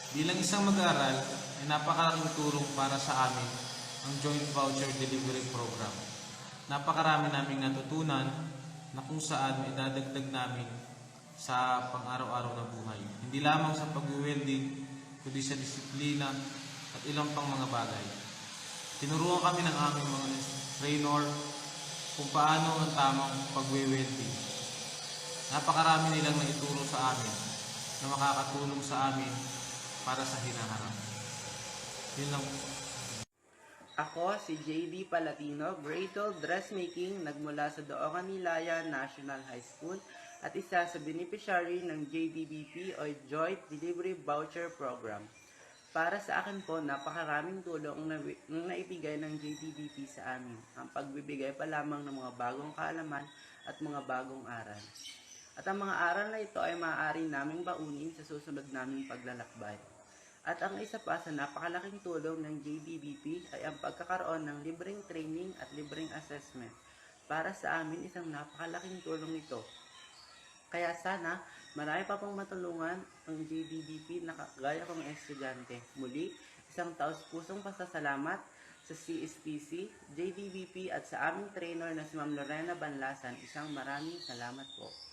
Bilang isang mag-aaral, ay napakalaking tulong para sa amin ang Joint Voucher Delivery Program. Napakarami naming natutunan na kung saan may dadagdag namin sa pang-araw-araw na buhay. Hindi lamang sa pag-welding, kundi sa disiplina at ilang pang mga bagay. Tinuruan kami ng aming mga trainer kung paano ang tamang pag-welding. Napakarami nilang naituro sa amin na makakatulong sa amin para sa hinaharap. Yun lang. Ako si JD Palatino, Grade 12 Dressmaking, nagmula sa Doocan Nilaya National High School at isa sa beneficiary ng JDBP o Joint Delivery Voucher Program. Para sa akin po, napakaraming tulong na naibigay ng JDBP sa amin. Ang pagbibigay pa lamang ng mga bagong kaalaman at mga bagong aral. At ang mga aral na ito ay maaari naming baunin sa susunod naming paglalakbay. At ang isa pa sa napakalaking tulong ng JDBP ay ang pagkakaroon ng libreng training at libreng assessment. Para sa amin, isang napakalaking tulong ito. Kaya sana, marami pa pong matulungan ang JDBP na kagaya kong estudyante. Muli, isang taus-pusong pasasalamat sa CSTC, JDBP at sa aming trainer na si Ma'am Lorena Banlasan. Isang maraming salamat po.